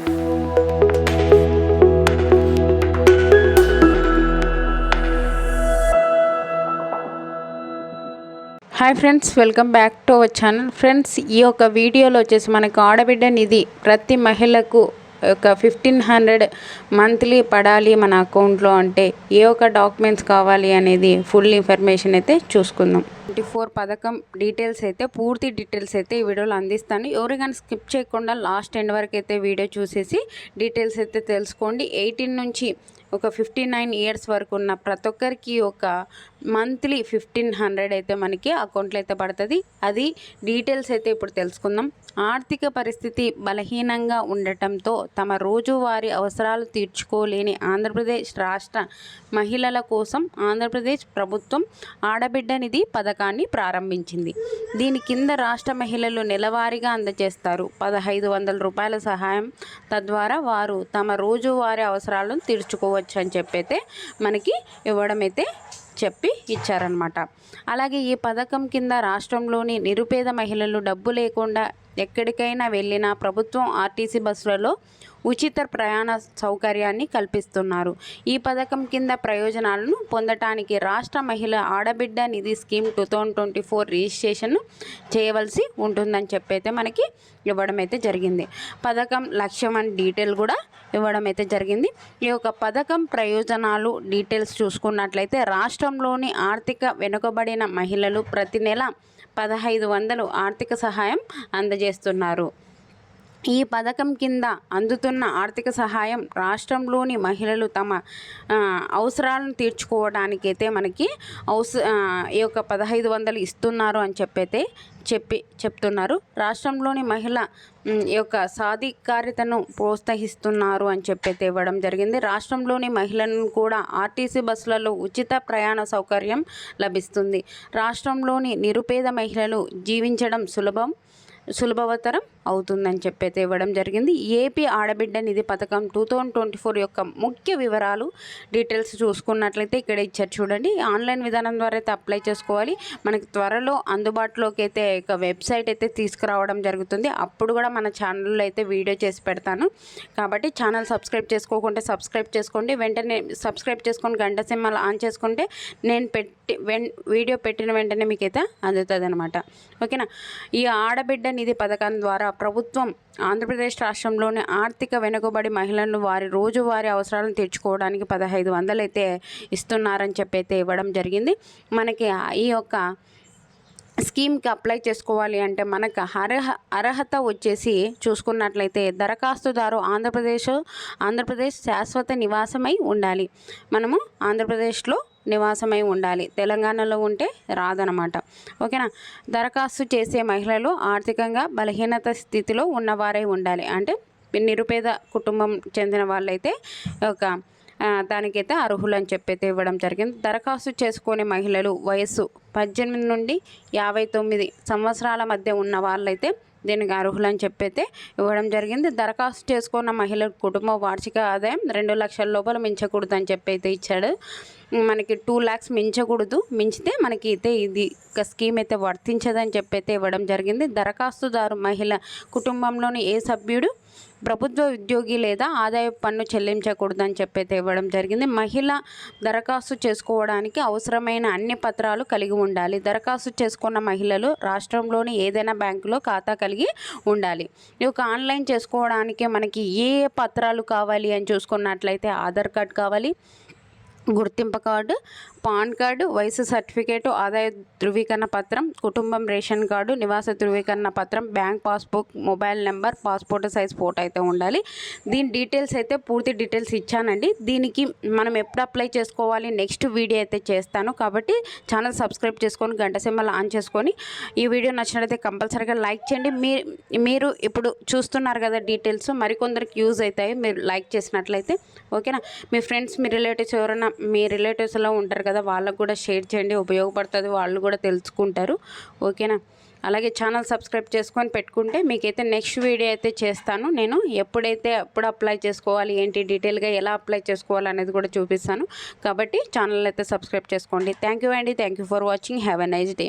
Hi friends, welcome back to our channel. Friends, ఈ యొక్క వీడియోలో వచ్చేసి మనకు ఆడబిడ్డ నిధి ప్రతి మహిళకు ఒక 1500 మంత్లీ పడాలి మన అకౌంట్లో అంటే ఏ ఒక డాక్యుమెంట్స్ కావాలి అనేది ఫుల్ ఇన్ఫర్మేషన్ అయితే చూసుకుందాం. 24 పథకం డీటెయిల్స్ అయితే పూర్తి డీటెయిల్స్ అయితే ఈ వీడియోలో అందిస్తాను. ఎవరు కానీ స్కిప్ చేయకుండా లాస్ట్ ఎండ్ వరకు అయితే వీడియో చూసేసి డీటెయిల్స్ అయితే తెలుసుకోండి. 18 నుంచి ఒక 59 ఇయర్స్ వరకు ఉన్న ప్రతి ఒక్కరికి ఒక మంత్లీ 1500 అయితే మనకి అకౌంట్లో అయితే పడుతుంది. అది డీటెయిల్స్ అయితే ఇప్పుడు తెలుసుకుందాం. ఆర్థిక పరిస్థితి బలహీనంగా ఉండటంతో తమ రోజువారీ అవసరాలు తీర్చుకోలేని ఆంధ్రప్రదేశ్ రాష్ట్ర మహిళల కోసం ఆంధ్రప్రదేశ్ ప్రభుత్వం ఆడబిడ్డ నిధి పథకాన్ని ప్రారంభించింది. దీని కింద రాష్ట్ర మహిళలు నెలవారీగా అందజేస్తారు 1500 రూపాయల సహాయం. తద్వారా వారు తమ రోజువారీ అవసరాలను తీర్చుకోవచ్చు అని చెప్పైతే మనకి ఇవ్వడం అయితే చెప్పి ఇచ్చారనమాట. అలాగే ఈ పథకం కింద రాష్ట్రంలోని నిరుపేద మహిళలు డబ్బు లేకుండా ఎక్కడికైనా వెళ్ళినా ప్రభుత్వం ఆర్టీసీ బస్సులలో ఉచిత ప్రయాణ సౌకర్యాన్ని కల్పిస్తున్నారు. ఈ పథకం కింద ప్రయోజనాలను పొందటానికి రాష్ట్ర మహిళ ఆడబిడ్డ నిధి స్కీమ్ 2024 రిజిస్ట్రేషన్ చేయవలసి ఉంటుందని చెప్పైతే మనకి ఇవ్వడం అయితే జరిగింది. పథకం లక్ష్యం అని డీటెయిల్ కూడా ఇవ్వడం అయితే జరిగింది. ఈ యొక్క పథకం ప్రయోజనాలు డీటెయిల్స్ చూసుకున్నట్లయితే రాష్ట్రంలోని ఆర్థిక వెనుకబడిన మహిళలు ప్రతి నెల 1500 ఆర్థిక సహాయం అందజేస్తున్నారు. ఈ పథకం కింద అందుతున్న ఆర్థిక సహాయం రాష్ట్రంలోని మహిళలు తమ అవసరాలను తీర్చుకోవడానికైతే మనకి ఈ యొక్క 1500 ఇస్తున్నారు అని చెప్తున్నారు. రాష్ట్రంలోని మహిళ యొక్క సాధికారితను ప్రోత్సహిస్తున్నారు అని చెప్పైతే ఇవ్వడం జరిగింది. రాష్ట్రంలోని మహిళలను కూడా ఆర్టీసీ బస్సులలో ఉచిత ప్రయాణ సౌకర్యం లభిస్తుంది. రాష్ట్రంలోని నిరుపేద మహిళలు జీవించడం సులభతరం అవుతుందని చెప్పైతే ఇవ్వడం జరిగింది. ఏపీ ఆడబిడ్డ నిధి పథకం 2024 యొక్క ముఖ్య వివరాలు డీటెయిల్స్ చూసుకున్నట్లయితే ఇక్కడ ఇచ్చారు చూడండి. ఆన్లైన్ విధానం ద్వారా అయితే అప్లై చేసుకోవాలి. మనకి త్వరలో అందుబాటులోకి అయితే ఒక వెబ్సైట్ అయితే తీసుకురావడం జరుగుతుంది. అప్పుడు కూడా మన ఛానల్లో అయితే వీడియో చేసి పెడతాను. కాబట్టి ఛానల్ సబ్స్క్రైబ్ చేసుకోకుంటే సబ్స్క్రైబ్ చేసుకోండి. వెంటనే సబ్స్క్రైబ్ చేసుకొని గంట సింబల్ ఆన్ చేసుకుంటే నేను వీడియో పెట్టిన వెంటనే మీకైతే అందుతుంది అనమాట. ఓకేనా. ఈ ఆడబిడ్డ నిధి పథకం ద్వారా ప్రభుత్వం ఆంధ్రప్రదేశ్ రాష్ట్రంలోని ఆర్థిక వెనుకబడి మహిళలను వారి రోజువారీ అవసరాలను తీర్చుకోవడానికి 1500 అయితే ఇస్తున్నారని చెప్పైతే ఇవ్వడం జరిగింది. మనకి ఈ యొక్క స్కీమ్కి అప్లై చేసుకోవాలి అంటే మనకు అర్హత వచ్చేసి చూసుకున్నట్లయితే దరఖాస్తుదారు ఆంధ్రప్రదేశ్ శాశ్వత నివాసమై ఉండాలి. మనము ఆంధ్రప్రదేశ్లో నివాసమై ఉండాలి. తెలంగాణలో ఉంటే రాదనమాట. ఓకేనా. దరఖాస్తు చేసే మహిళలు ఆర్థికంగా బలహీనత స్థితిలో ఉన్నవారై ఉండాలి. అంటే నిరుపేద కుటుంబం చెందిన వాళ్ళైతే ఒక దానికైతే అర్హులు అని చెప్పైతే ఇవ్వడం జరిగింది. దరఖాస్తు చేసుకునే మహిళలు వయస్సు 18 నుండి 59 సంవత్సరాల మధ్య ఉన్న వాళ్ళైతే దీనికి అర్హులు అని చెప్పైతే ఇవ్వడం జరిగింది. దరఖాస్తు చేసుకున్న మహిళల కుటుంబ వార్షిక ఆదాయం 2 లక్షల లోపల మించకూడదు అని చెప్పైతే ఇచ్చాడు. మనకి 2 lakhs మించకూడదు. మించితే మనకి అయితే ఇది ఒక స్కీమ్ అయితే వర్తించదని చెప్పైతే ఇవ్వడం జరిగింది. దరఖాస్తుదారు మహిళ కుటుంబంలోని ఏ సభ్యుడు ప్రభుత్వ ఉద్యోగి లేదా ఆదాయ పన్ను చెల్లించకూడదని చెప్పైతే ఇవ్వడం జరిగింది. మహిళ దరఖాస్తు చేసుకోవడానికి అవసరమైన అన్ని పత్రాలు కలిగి ఉండాలి. దరఖాస్తు చేసుకున్న మహిళలు రాష్ట్రంలోని ఏదైనా బ్యాంకులో ఖాతా కలిగి ఉండాలి. ఈ యొక్క ఆన్లైన్ చేసుకోవడానికి మనకి ఏ పత్రాలు కావాలి అని చూసుకున్నట్లయితే ఆధార్ కార్డ్ కావాలి, గుర్తింపు కార్డు, పాన్ కార్డు, వయసు సర్టిఫికేటు, ఆదాయ ధృవీకరణ పత్రం, కుటుంబం రేషన్ కార్డు, నివాస ధృవీకరణ పత్రం, bank passbook, mobile number, passport size photo అయితే ఉండాలి. దీని డీటెయిల్స్ అయితే పూర్తి డీటెయిల్స్ ఇచ్చానండి. దీనికి మనం ఎప్పుడు అప్లై చేసుకోవాలి నెక్స్ట్ వీడియో అయితే చేస్తాను. కాబట్టి ఛానల్ సబ్స్క్రైబ్ చేసుకొని గంట సింబల్ ఆన్ చేసుకొని ఈ వీడియో నచ్చినట్లయితే కంపల్సరీగా లైక్ చేయండి. మీరు ఇప్పుడు చూస్తున్నారు కదా డీటెయిల్స్, మరికొందరికి యూజ్ అవుతాయి మీరు లైక్ చేసినట్లయితే. ఓకేనా. మీ ఫ్రెండ్స్, మీ రిలేటివ్స్ ఎవరైనా మీ రిలేటివ్స్లో ఉంటారు కదా, వాళ్ళకు కూడా షేర్ చేయండి. ఉపయోగపడుతుంది, వాళ్ళు కూడా తెలుసుకుంటారు. ఓకేనా. అలాగే ఛానల్ సబ్స్క్రైబ్ చేసుకొని పెట్టుకుంటే మీకైతే నెక్స్ట్ వీడియో అయితే చేస్తాను. నేను ఎప్పుడు అప్లై చేసుకోవాలి, ఏంటి డీటెయిల్గా ఎలా అప్లై చేసుకోవాలి అనేది కూడా చూపిస్తాను. కాబట్టి ఛానల్ అయితే సబ్స్క్రైబ్ చేసుకోండి. థ్యాంక్ యూ అండి. Thank you for watching. Have a nice day.